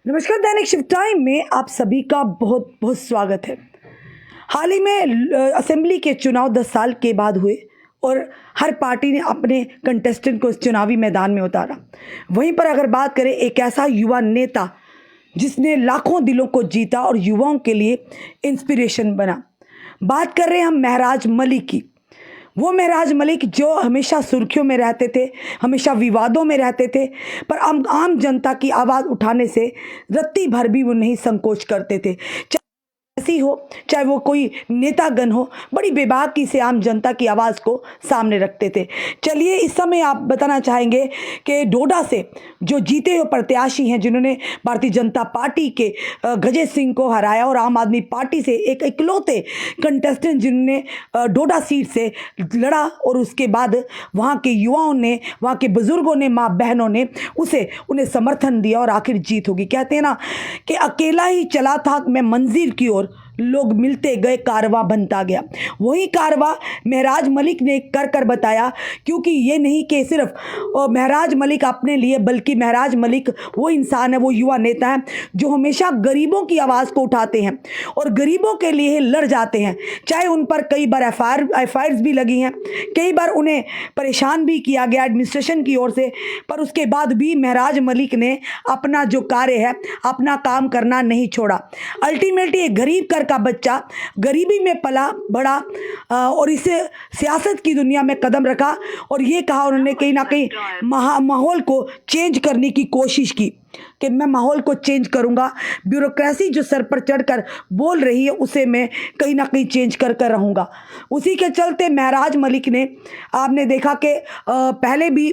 नमस्कार, दैनिक शिव टाइम में आप सभी का बहुत बहुत स्वागत है। हाल ही में असेंबली के चुनाव 10 साल के बाद हुए और हर पार्टी ने अपने कंटेस्टेंट को इस चुनावी मैदान में उतारा। वहीं पर अगर बात करें एक ऐसा युवा नेता जिसने लाखों दिलों को जीता और युवाओं के लिए इंस्पिरेशन बना, बात कर रहे हैं हम महराज मलिक की। वो महराज मलिक जो हमेशा सुर्खियों में रहते थे, हमेशा विवादों में रहते थे, पर आम जनता की आवाज़ उठाने से रत्ती भर भी वो नहीं संकोच करते थे। ऐसी हो चाहे वो कोई नेतागण हो, बड़ी बेबाकी से आम जनता की आवाज़ को सामने रखते थे। चलिए इस समय आप बताना चाहेंगे कि डोडा से जो जीते हुए प्रत्याशी हैं, जिन्होंने भारतीय जनता पार्टी के गजेंद्र सिंह को हराया और आम आदमी पार्टी से एक इकलौते कंटेस्टेंट जिन्होंने डोडा सीट से लड़ा, और उसके बाद वहाँ के युवाओं ने, वहाँ के बुजुर्गों ने, माँ बहनों ने उन्हें समर्थन दिया और आखिर जीत होगी। कहते हैं ना कि अकेला ही चला था मैं मंजिल की ओर, लोग मिलते गए कारवां बनता गया। वही कारवां महराज मलिक ने कर बताया, क्योंकि ये नहीं कि सिर्फ महराज मलिक अपने लिए, बल्कि महराज मलिक वो इंसान है, वो युवा नेता है जो हमेशा गरीबों की आवाज़ को उठाते हैं और गरीबों के लिए लड़ जाते हैं। चाहे उन पर कई बार एफआईआर भी लगी हैं, कई बार उन्हें परेशान भी किया गया एडमिनिस्ट्रेशन की ओर से, पर उसके बाद भी महराज मलिक ने अपना जो कार्य है, अपना काम करना नहीं छोड़ा। अल्टीमेटली एक गरीब का बच्चा गरीबी में पला बड़ा और इसे सियासत की दुनिया में कदम रखा, और ये कहा उन्होंने कहीं ना कहीं माहौल को चेंज करने की कोशिश की कि मैं माहौल को चेंज करूंगा। ब्यूरोक्रेसी जो सर पर चढ़कर बोल रही है उसे मैं कहीं ना कहीं चेंज कर रहूंगा। उसी के चलते महराज मलिक ने, आपने देखा कि पहले भी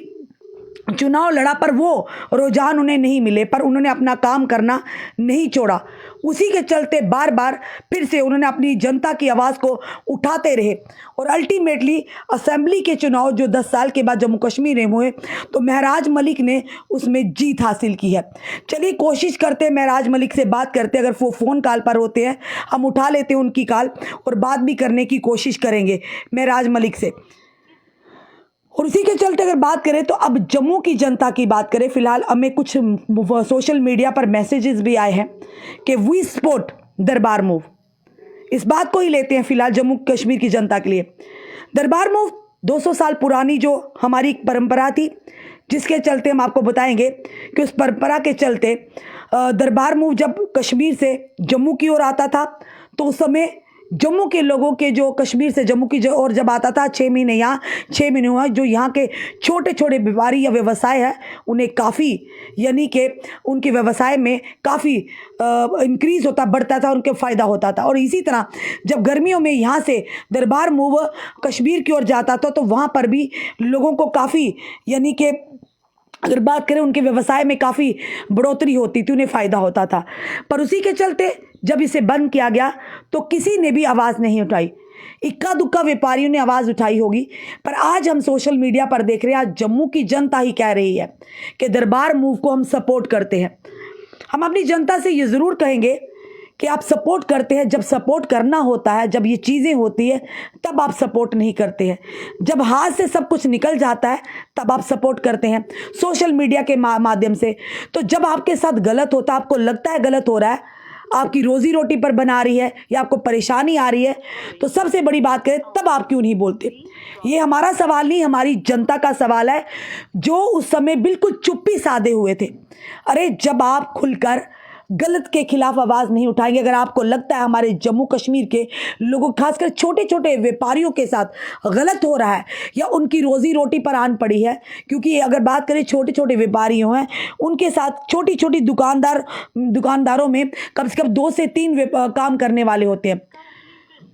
चुनाव लड़ा, पर वो रुझान उन्हें नहीं मिले, पर उन्होंने अपना काम करना नहीं छोड़ा। उसी के चलते बार बार फिर से उन्होंने अपनी जनता की आवाज़ को उठाते रहे, और अल्टीमेटली असेंबली के चुनाव जो 10 साल के बाद जम्मू कश्मीर में हुए, तो महराज मलिक ने उसमें जीत हासिल की है। चलिए कोशिश करते हैं महराज मलिक से बात करते हैं। अगर वो फ़ोन कॉल पर होते हैं हम उठा लेते हैं उनकी कॉल और बात भी करने की कोशिश करेंगे महराज मलिक से। और उसी के चलते अगर बात करें तो अब जम्मू की जनता की बात करें, फिलहाल हमें कुछ सोशल मीडिया पर मैसेजेस भी आए हैं कि वी सपोर्ट दरबार मूव। इस बात को ही लेते हैं फिलहाल जम्मू कश्मीर की जनता के लिए। दरबार मूव 200 साल पुरानी जो हमारी परंपरा थी, जिसके चलते हम आपको बताएंगे कि उस परंपरा के चलते दरबार मूव जब कश्मीर से जम्मू की ओर आता था, तो उस समय जम्मू के लोगों के जो कश्मीर से जम्मू की ओर जब आता था, 6 महीने यहाँ 6 महीने हुआ, जो यहाँ के छोटे छोटे व्यापारी या व्यवसाय है उन्हें काफ़ी, यानी कि उनके व्यवसाय में काफ़ी इंक्रीज़ होता, बढ़ता था, उनके फ़ायदा होता था। और इसी तरह जब गर्मियों में यहाँ से दरबार मूव कश्मीर की ओर जाता था, तो वहाँ पर भी लोगों को काफ़ी, यानी कि अगर बात करें उनके व्यवसाय में काफ़ी बढ़ोतरी होती थी, उन्हें फ़ायदा होता था। पर उसी के चलते जब इसे बंद किया गया तो किसी ने भी आवाज़ नहीं उठाई। इक्का दुक्का व्यापारियों ने आवाज़ उठाई होगी, पर आज हम सोशल मीडिया पर देख रहे हैं, आज जम्मू की जनता ही कह रही है कि दरबार मूव को हम सपोर्ट करते हैं। हम अपनी जनता से ये ज़रूर कहेंगे कि आप सपोर्ट करते हैं, जब सपोर्ट करना होता है, जब ये चीज़ें होती है तब आप सपोर्ट नहीं करते हैं। जब हाथ से सब कुछ निकल जाता है तब आप सपोर्ट करते हैं सोशल मीडिया के माध्यम से। तो जब आपके साथ गलत होता है, आपको लगता है गलत हो रहा है, आपकी रोजी रोटी पर बना रही है या आपको परेशानी आ रही है, तो सबसे बड़ी बात करें तब आप क्यों नहीं बोलते। ये हमारा सवाल नहीं, हमारी जनता का सवाल है, जो उस समय बिल्कुल चुप्पी साधे हुए थे। अरे जब आप खुलकर गलत के खिलाफ आवाज़ नहीं उठाएंगे, अगर आपको लगता है हमारे जम्मू कश्मीर के लोगों, खासकर छोटे छोटे व्यापारियों के साथ गलत हो रहा है या उनकी रोज़ी रोटी पर आन पड़ी है, क्योंकि अगर बात करें छोटे छोटे व्यापारी हैं, उनके साथ छोटी छोटी दुकानदारों में कम से कम 2 से 3 काम करने वाले होते हैं,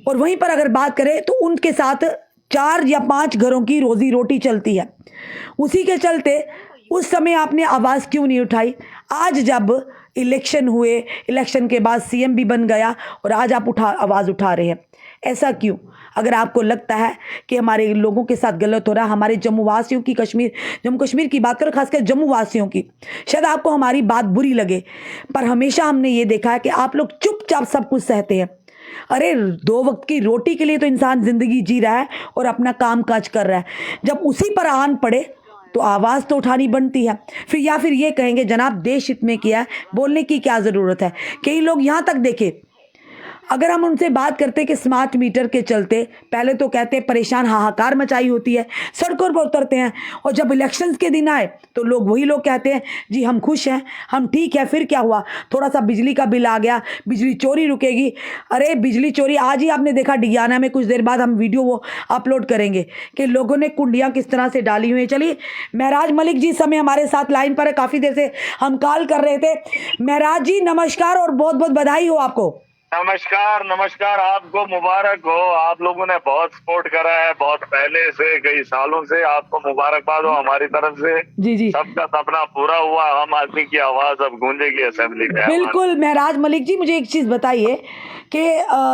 और वहीं पर अगर बात करें तो उनके साथ 4 या 5 घरों की रोज़ी रोटी चलती है। उसी के चलते उस समय आपने आवाज़ क्यों नहीं उठाई। आज जब इलेक्शन हुए, इलेक्शन के बाद सीएम भी बन गया, और आज आप आवाज़ उठा रहे हैं, ऐसा क्यों। अगर आपको लगता है कि हमारे लोगों के साथ गलत हो रहा है, हमारे जम्मू वासियों की, जम्मू कश्मीर की बात करें, खासकर जम्मू वासियों की, शायद आपको हमारी बात बुरी लगे, पर हमेशा हमने ये देखा है कि आप लोग चुपचाप सब कुछ सहते हैं। अरे 2 वक्त की रोटी के लिए तो इंसान ज़िंदगी जी रहा है और अपना काम काज कर रहा है, जब उसी पर आन पड़े तो आवाज़ तो उठानी बनती है। फिर या फिर ये कहेंगे जनाब देश हित में किया है, बोलने की क्या ज़रूरत है। कई लोग यहाँ तक देखे, अगर हम उनसे बात करते कि स्मार्ट मीटर के चलते पहले तो कहते हैं परेशान हाहाकार मचाई होती है, सड़कों पर उतरते हैं, और जब इलेक्शंस के दिन आए तो वही लोग कहते हैं जी हम खुश हैं, हम ठीक है। फिर क्या हुआ, थोड़ा सा बिजली का बिल आ गया, बिजली चोरी रुकेगी। अरे बिजली चोरी आज ही आपने देखा डियाना में, कुछ देर बाद हम वीडियो वो अपलोड करेंगे कि लोगों ने कुंडियाँ किस तरह से डाली हुई हैं। चलिए महराज मलिक जी समय हमारे साथ लाइन पर है, काफ़ी देर से हम कॉल कर रहे थे। महराज जी नमस्कार और बहुत बहुत बधाई हो आपको। नमस्कार नमस्कार, आपको मुबारक हो। आप लोगों ने बहुत सपोर्ट करा है, बहुत पहले से, कई सालों से। आपको मुबारकबाद हो हमारी तरफ से। जी जी, सबका सपना पूरा हुआ, आम आदमी की आवाज अब गूंजेगी असेंबली में। बिल्कुल। महराज मलिक जी मुझे एक चीज़ बताइए कि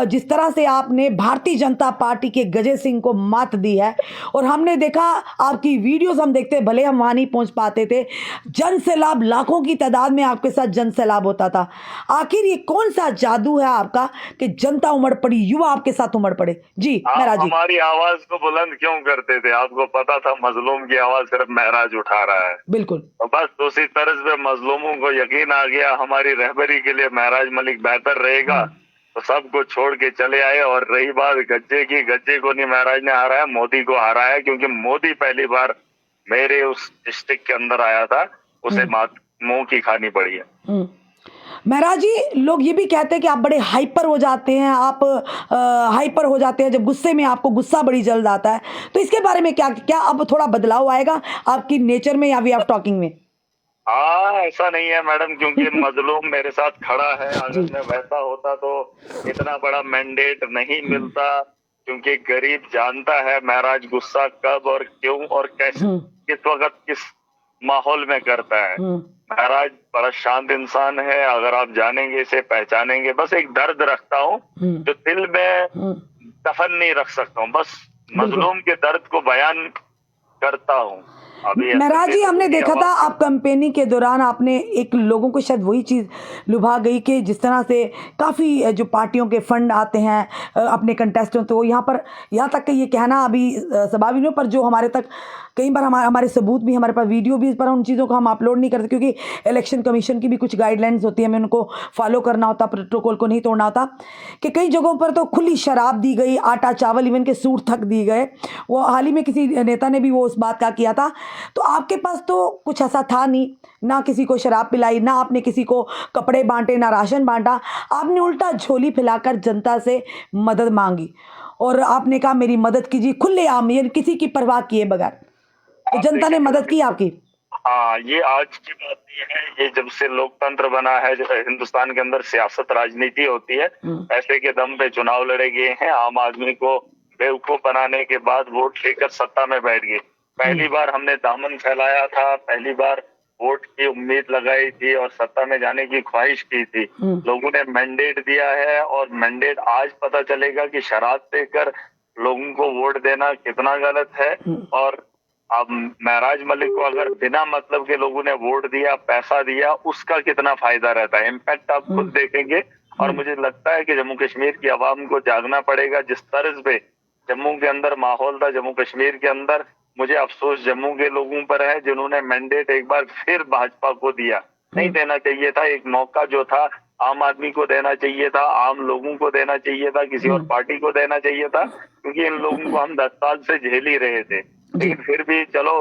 जिस तरह से आपने भारतीय जनता पार्टी के गजय सिंह को मात दी है, और हमने देखा आपकी वीडियोस हम देखते, भले हम वहाँ नहीं पहुँच पाते थे, जन सैलाब, लाखों की तादाद में आपके साथ जन सैलाब होता था। आखिर ये कौन सा जादू है आपका कि जनता उमड़ पड़ी, युवा आपके साथ उमड़ पड़े? जी आप महराज जी। हमारी आवाज को बुलंद क्यों करते थे? आपको पता था मजलूम की आवाज सिर्फ महराज उठा रहा है। बिल्कुल। तो बस उसी तरह पे मजलूमों को यकीन आ गया हमारी रहबरी के लिए महराज मलिक बेहतर रहेगा, तो सबको छोड़ के चले आए। और रही बात गज्जे की, गज्जे को नहीं महराज ने हराया, मोदी को हराया, क्योंकि मोदी पहली बार मेरे उस डिस्ट्रिक्ट के अंदर आया था, उसे मुंह की खानी पड़ी है। महराज जी लोग ये भी कहते हैं कि आप बड़े हाइपर हो जाते हैं, आप हाइपर हो जाते हैं जब गुस्से में, आपको गुस्सा बड़ी जल्द आता है। तो इसके बारे में क्या क्या अब थोड़ा बदलाव आएगा आपकी नेचर में या वे ऑफ टॉकिंग में? हाँ, ऐसा नहीं है मैडम, क्योंकि मजलूम मेरे साथ खड़ा है। जी। अगर मैं वैसा होता तो इतना बड़ा मैंडेट नहीं मिलता, क्योंकि गरीब जानता है महराज गुस्सा कब और क्यों और कैसे, किस वक्त, किस माहौल में करता है। महराज बड़ा शांत इंसान है, अगर आप जानेंगे, इसे पहचानेंगे। बस एक दर्द रखता हूँ जो दिल में दफन नहीं रख सकता हूँ, बस मजलूम के दर्द को बयान करता हूँ। महराज जी हमने देखा था आप कैंपेनिंग के दौरान आपने एक लोगों को शायद वही चीज़ लुभा गई कि जिस तरह से काफ़ी जो पार्टियों के फंड आते हैं अपने कंटेस्टों, तो यहाँ पर, यहाँ तक कि ये कहना अभी स्वाभाविक नहीं, पर जो हमारे तक कई बार हमारे सबूत भी, हमारे पास वीडियो भी, पर उन चीज़ों को हम अपलोड नहीं करते क्योंकि इलेक्शन कमीशन की भी कुछ गाइडलाइंस होती है, हमें उनको फॉलो करना होता, प्रोटोकॉल को नहीं तोड़ना होता। कि कई जगहों पर तो खुली शराब दी गई, आटा चावल, इवन के सूट तक दी गए। वो हाल ही में किसी नेता ने भी वो उस बात का किया था। तो आपके पास तो कुछ ऐसा था नहीं, ना किसी को शराब पिलाई, ना आपने किसी को कपड़े बांटे, ना राशन बांटा। आपने उल्टा झोली फैलाकर जनता से मदद मांगी, और आपने कहा मेरी मदद कीजिए, खुलेआम, ये किसी की परवाह किए बगैर। तो जनता ने मदद की आपकी। हाँ, ये आज की बात नहीं है, ये जब से लोकतंत्र बना है, जब हिंदुस्तान के अंदर सियासत राजनीति होती है, पैसे के दम पे चुनाव लड़े गए हैं। आम आदमी को बेवकूफ बनाने के बाद वोट लेकर सत्ता में बैठ गए। पहली बार हमने दामन फैलाया था, पहली बार वोट की उम्मीद लगाई थी और सत्ता में जाने की ख्वाहिश की थी। लोगों ने मैंडेट दिया है, और मैंडेट आज पता चलेगा कि शराब देकर लोगों को वोट देना कितना गलत है। और अब महराज मलिक को अगर बिना मतलब के लोगों ने वोट दिया, पैसा दिया, उसका कितना फायदा रहता है, इम्पैक्ट आप खुद देखेंगे। और मुझे लगता है कि जम्मू कश्मीर की आवाम को जागना पड़ेगा। जिस तर्ज पे जम्मू के अंदर माहौल था, जम्मू कश्मीर के अंदर, मुझे अफसोस जम्मू के लोगों पर है जिन्होंने मैंडेट एक बार फिर भाजपा को दिया। नहीं देना चाहिए था, एक मौका जो था आम आदमी को देना चाहिए था, आम लोगों को देना चाहिए था, किसी और पार्टी को देना चाहिए था, क्योंकि इन लोगों को हम 10 साल से झेल ही रहे थे। लेकिन फिर भी चलो,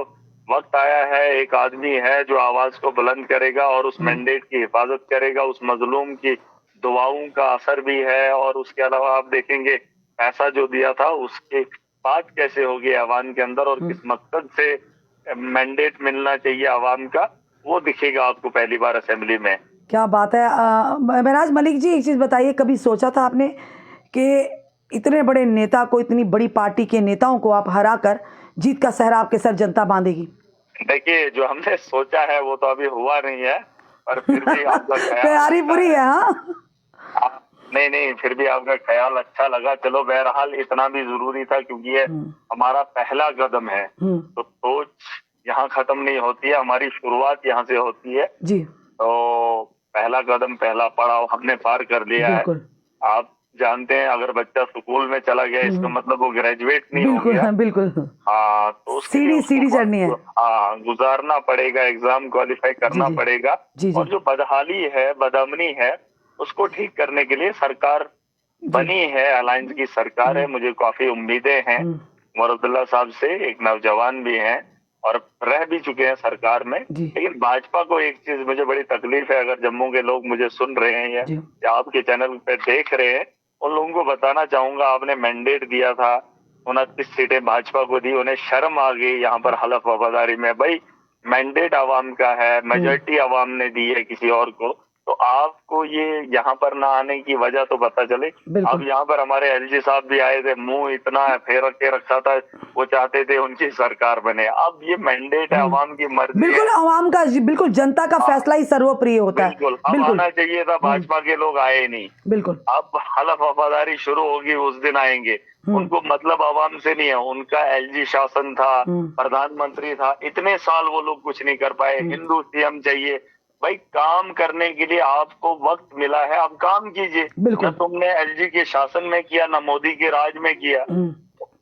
वक्त आया है, एक आदमी है जो आवाज को बुलंद करेगा और उस मैंडेट की हिफाजत करेगा। उस मजलूम की दुआओं का असर भी है। और उसके अलावा आप देखेंगे पैसा जो दिया था उसके बात कैसे होगी आवाम के अंदर, और किस मकसद से मैंडेट मिलना चाहिए आवाम का, वो दिखेगा आपको पहली बार असेंबली में। क्या बात है। महराज मलिक जी एक चीज़ बताइए, कभी सोचा था आपने कि इतने बड़े नेता को, इतनी बड़ी पार्टी के नेताओं को आप हरा कर जीत का सहरा आपके सर जनता बांधेगी? देखिए, जो हमने सोचा है वो तो अभी हुआ नहीं है, पर फिर भी आपका तैयारी पूरी है। हाँ नहीं, फिर भी आपका ख्याल अच्छा लगा। चलो, बहरहाल इतना भी जरूरी था, क्योंकि ये हमारा पहला कदम है। तो सोच यहाँ खत्म नहीं होती है, हमारी शुरुआत यहाँ से होती है जी। तो पहला कदम, पहला पड़ाव हमने पार कर लिया है। आप जानते हैं अगर बच्चा स्कूल में चला गया इसका मतलब वो ग्रेजुएट नहीं हो बिल्कुल गया। बिल्कुल हाँ, तो उसके लिए सीढ़ी उसको चढ़नी है। हाँ, गुजारना पड़ेगा, एग्जाम क्वालिफाई करना जी। पड़ेगा। जी, जी। और जो बदहाली है, बदअमनी है, उसको ठीक करने के लिए सरकार बनी है, अलायंस की सरकार है। मुझे काफी उम्मीदें हैं उमर अब्दुल्ला साहब से, एक नौजवान भी हैं और रह भी चुके हैं सरकार में। जी। लेकिन भाजपा को एक चीज मुझे बड़ी तकलीफ है, अगर जम्मू के लोग मुझे सुन रहे हैं जी। या आपके चैनल पे देख रहे हैं, उन लोगों को बताना चाहूंगा, आपने मैंडेट दिया था, 29 सीटें भाजपा को दी, उन्हें शर्म आ गई यहाँ पर हलफ वफादारी में। भाई मैंडेट आवाम का है, मेजोरिटी आवाम ने दी है किसी और को, तो आपको ये यहाँ पर ना आने की वजह तो पता चले। अब यहाँ पर हमारे एलजी साहब भी आए थे, मुंह इतना फेर के रखा था, वो चाहते थे उनकी सरकार बने। अब ये मैंडेट है, आवाम की मर्जी है। बिल्कुल आवाम का, बिल्कुल जनता का फैसला ही सर्वोप्रिय होता है। बिल्कुल, अब आना चाहिए था, भाजपा के लोग आए नहीं। बिल्कुल, अब हलफ वफादारी शुरू होगी, उस दिन आएंगे। उनको मतलब आवाम से नहीं है, उनका एलजी शासन था, प्रधानमंत्री था, इतने साल वो लोग कुछ नहीं कर पाए। हिंदू सीएम चाहिए। भाई काम करने के लिए आपको वक्त मिला है, आप काम कीजिए। न तुमने एलजी के शासन में किया, न मोदी के राज में किया,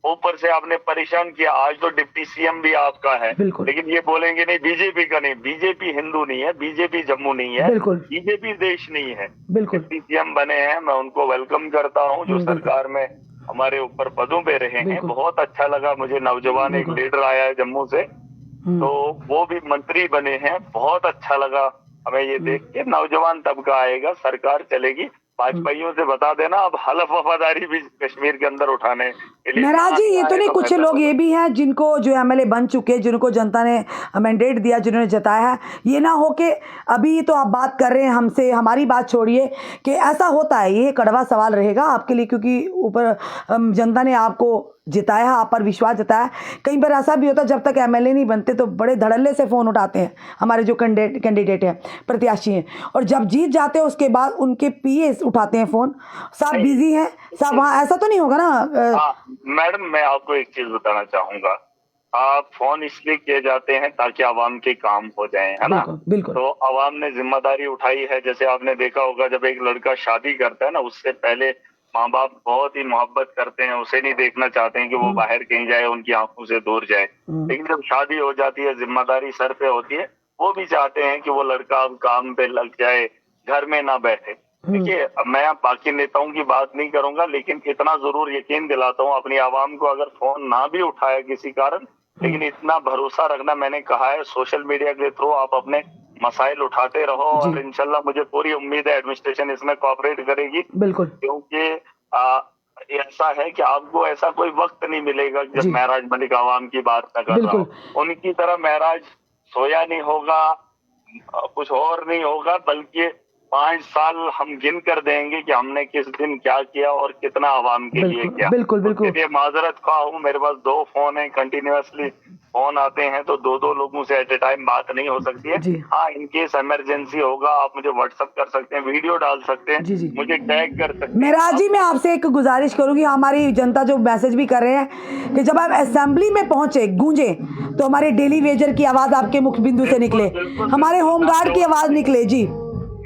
ऊपर से आपने परेशान किया। आज तो डिप्टी सीएम भी आपका है, लेकिन ये बोलेंगे नहीं बीजेपी का नहीं। बीजेपी हिंदू नहीं है, बीजेपी जम्मू नहीं है, बीजेपी देश नहीं है। डिप्टी सीएम बने हैं, मैं उनको वेलकम करता हूँ, जो सरकार में हमारे ऊपर पदों पे रहे हैं। बहुत अच्छा लगा मुझे, नौजवान एक लीडर आया है जम्मू से, तो वो भी मंत्री बने हैं, बहुत अच्छा लगा हमें ये देख के। नौजवान तबका आएगा, सरकार चलेगी। भाजपाइयों से बता देना, अब हलफ वफादारी भी कश्मीर के अंदर उठाने के लिए। महराज जी, ये तो नहीं, कुछ लोग ये भी हैं जिनको, जो एमएलए बन चुके, जिनको जनता ने मैंडेट दिया, जिन्होंने जताया है, ये ना हो कि अभी तो आप बात कर रहे हैं हमसे, हमारी बात छोड़िए, कि ऐसा होता है, ये कड़वा सवाल रहेगा आपके लिए, क्योंकि ऊपर जनता ने आपको जिताया, आप पर विश्वास जताया। कई बार ऐसा भी होता है, जब तक एमएलए नहीं बनते तो बड़े धड़ल्ले से फ़ोन उठाते हैं हमारे जो कैंडिडेट हैं, प्रत्याशी हैं, और जब जीत जाते हैं उसके बाद उनके पीए उठाते हैं फ़ोन, साहब बिजी हैं साहब, वहाँ ऐसा तो नहीं होगा ना? मैडम, मैं आपको एक चीज बताना चाहूंगा, आप फोन इसलिए किए जाते हैं ताकि आवाम के काम हो जाए, है ना? बिल्कुल। तो आवाम ने जिम्मेदारी उठाई है। जैसे आपने देखा होगा, जब एक लड़का शादी करता है ना, उससे पहले माँ बाप बहुत ही मोहब्बत करते हैं, उसे नहीं देखना चाहते हैं कि वो बाहर कहीं जाए, उनकी आंखों से दूर जाए। लेकिन जब शादी हो जाती है, जिम्मेदारी सर पे होती है, वो भी चाहते हैं कि वो लड़का अब काम पे लग जाए, घर में ना बैठे। देखिए, मैं बाकी नेताओं की बात नहीं करूंगा, लेकिन इतना जरूर यकीन दिलाता हूँ अपनी आवाम को, अगर फोन ना भी उठाया किसी कारण, लेकिन इतना भरोसा रखना, मैंने कहा है सोशल मीडिया के थ्रू आप अपने मसाइल उठाते रहो, और इंशाल्लाह मुझे पूरी उम्मीद है एडमिनिस्ट्रेशन इसमें कोऑपरेट करेगी। बिल्कुल, क्योंकि ऐसा है कि आपको ऐसा कोई वक्त नहीं मिलेगा जब महराज मलिक आवाम की बात न कर रहा हो। उनकी तरह महराज सोया नहीं होगा, कुछ और नहीं होगा, बल्कि 5 साल हम गिन कर देंगे कि हमने किस दिन क्या किया और कितना आवाम के लिए किया। बिल्कुल। ये माजरत खा हूँ, मेरे पास 2 फोन है, कंटिन्यूअसली फोन आते हैं, तो 2 लोगों से एट ए टाइम बात नहीं हो सकती है। हाँ, इनकेस इमरजेंसी होगा, आप मुझे व्हाट्सएप कर सकते हैं, वीडियो डाल सकते हैं, मुझे टैग कर सकते हैं। महराज जी, मैं आपसे एक गुजारिश करूंगी, हमारी जनता जो मैसेज भी कर रहे हैं कि जब आप असेंबली में पहुंचे, गूंजे, तो हमारे डेली वेजर की आवाज आपके मुख बिंदु से निकले, हमारे होमगार्ड की आवाज निकले। जी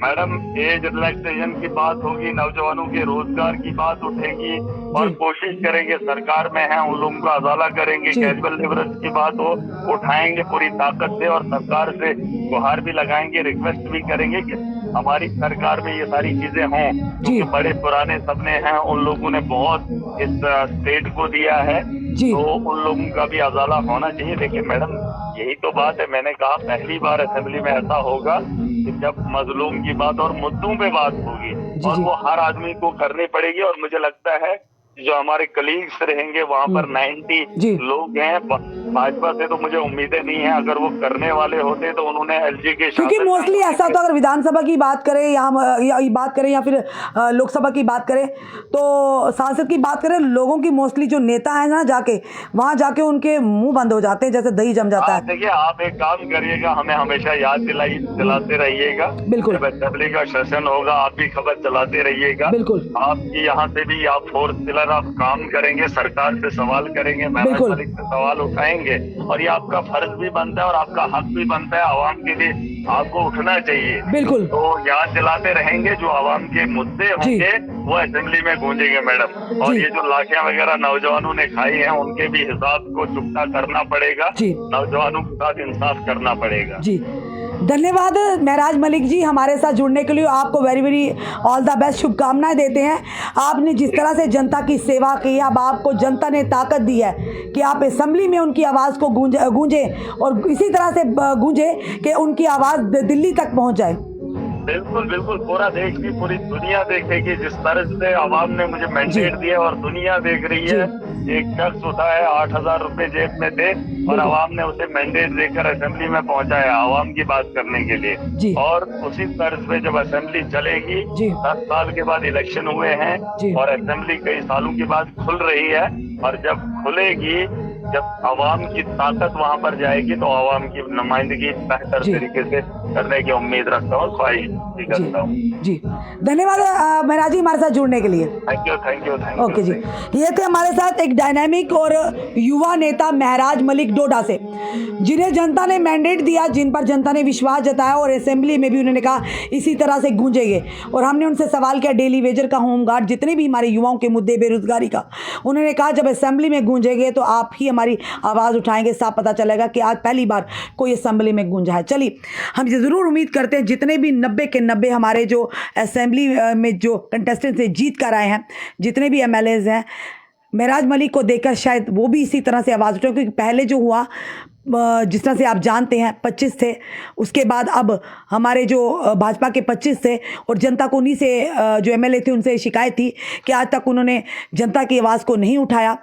मैडम, एज रिलैक्सेशन की बात होगी, नौजवानों के रोजगार की बात उठेगी, और कोशिश करेंगे, सरकार में है उन लोगों का अजाला करेंगे, कैजुअल लेबरर्स की बात हो, उठाएंगे पूरी ताकत से, और सरकार से गुहार भी लगाएंगे, रिक्वेस्ट भी करेंगे कि हमारी सरकार में ये सारी चीजें हों, क्योंकि बड़े पुराने सपने हैं, उन लोगों ने बहुत इस स्टेट को दिया है, तो उन लोगों का भी अजाला होना चाहिए। देखिए मैडम, यही तो बात है, मैंने कहा पहली बार असेंबली में ऐसा होगा कि जब मजलूम की बात और मुद्दों पे बात होगी, और वो हर आदमी को करनी पड़ेगी। और मुझे लगता है जो हमारे कलीग्स रहेंगे वहाँ पर 90 लोग हैं भाजपा से, तो मुझे उम्मीदें नहीं है। अगर वो करने वाले होते तो उन्होंने एलजी के, क्योंकि मोस्टली ऐसा तो अगर विधानसभा की बात करें या फिर लोकसभा की बात करें, तो सांसद की बात करें, लोगों की मोस्टली जो नेता है ना, वहाँ जाके उनके मुंह बंद हो जाते हैं, जैसे दही जम जाता है। देखिए, आप एक काम करिएगा, हमें हमेशा याद दिलाते रहिएगा। बिल्कुल, असेंबली का सेशन होगा, आप भी खबर चलाते रहिएगा। बिल्कुल, आपकी यहाँ से भी आप फोर्स पिलर अगर आप काम करेंगे, सरकार से सवाल करेंगे, महराज बिल्कुल। मलिक से सवाल उठाएंगे, और ये आपका फर्ज भी बनता है और आपका हक भी बनता है, आवाम के लिए आपको उठना चाहिए। बिल्कुल। तो याद दिलाते रहेंगे, जो आवाम के मुद्दे होंगे वो असेंबली में गूंजेंगे मैडम। और जी। ये जो लाठियां वगैरह नौजवानों ने खाई हैं, उनके भी हिसाब को चुकता करना पड़ेगा। जी। नौजवानों के साथ इंसाफ करना पड़ेगा। जी, धन्यवाद महराज मलिक जी हमारे साथ जुड़ने के लिए। आपको very very all the best, शुभकामनाएं देते हैं। आपने जिस तरह से जनता की सेवा की, अब आपको जनता ने ताकत दी है कि आप असेंबली में उनकी आवाज़ को गूंजे और इसी तरह से गूंजे कि उनकी आवाज़ दिल्ली तक पहुंच जाए। बिल्कुल बिल्कुल, पूरा देश की पूरी दुनिया देखेगी जिस तरह से आवाम ने मुझे मैंडेट दिया, और दुनिया देख रही है। एक शख्स उठा है, 8,000 रुपए जेब में थे और आवाम ने उसे मैंडेट देकर असेंबली में पहुंचाया आवाम की बात करने के जी। लिए। और उसी तर्ज पे जब असेंबली चलेगी, जी। 10 साल के बाद इलेक्शन हुए जी। हैं और असेंबली कई सालों के बाद खुल रही है, और जब खुलेगी, जब आवाम की ताकत वहां पर जाएगी, तो आवाम की नुमाइंदगी बेहतर जी। तरीके से करने की उम्मीद रखता हूँ, ख्वाहिश भी करता हूँ। जी, धन्यवाद महराज जी हमारे साथ जुड़ने के लिए। Thank you thank you thank you. Okay ji, ये थे हमारे साथ एक डायनामिक और युवा नेता महराज मलिक डोडा से, जिन्हें जनता ने मैंडेट दिया, जिन पर जनता ने विश्वास जताया, और असेंबली में भी उन्होंने कहा इसी तरह से गूंजेंगे। और हमने उनसे सवाल किया डेली वेजर का, होमगार्ड, जितने भी हमारे युवाओं के मुद्दे, बेरोजगारी का, उन्होंने कहा जब असेंबली में गूंजेंगे तो आप ही हमारी आवाज़ उठाएंगे, साफ पता चलेगा कि आज पहली बार कोई असेंबली में गूंजा है। चलिए, हम ये ज़रूर उम्मीद करते हैं जितने भी 90 के 90 हमारे जो असेंबली में जो कंटेस्टेंट्स जीत कर आए हैं, जितने भी MLAs हैं, महराज मलिक को देखकर शायद वो भी इसी तरह से आवाज़ उठाए। क्योंकि पहले जो हुआ, जिस तरह से आप जानते हैं 25 थे, उसके बाद अब हमारे जो भाजपा के 25 थे, और जनता को उन्हीं से जो MLA थे उनसे शिकायत थी कि आज तक उन्होंने जनता की आवाज़ को नहीं उठाया।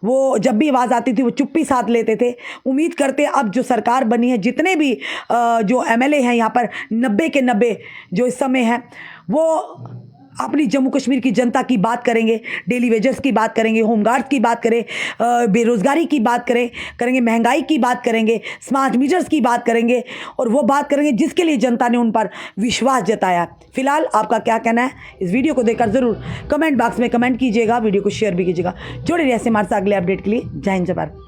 वो जब भी आवाज़ आती थी वो चुप्पी साध लेते थे। उम्मीद करते हैं अब जो सरकार बनी है, जितने भी जो MLA हैं यहाँ पर 90 के 90 जो इस समय हैं, वो अपनी जम्मू कश्मीर की जनता की बात करेंगे, डेली वेजर्स की बात करेंगे, होमगार्ड्स की बात करें, बेरोज़गारी की बात करेंगे, महंगाई की बात करेंगे, स्मार्ट मीटर्स की बात करेंगे, और वो बात करेंगे जिसके लिए जनता ने उन पर विश्वास जताया। फिलहाल आपका क्या कहना है, इस वीडियो को देखकर ज़रूर कमेंट बॉक्स में कमेंट कीजिएगा, वीडियो को शेयर भी कीजिएगा। जुड़े रहिए ऐसे हमारे साथ अगले अपडेट के लिए। जय हिंद, जय भारत।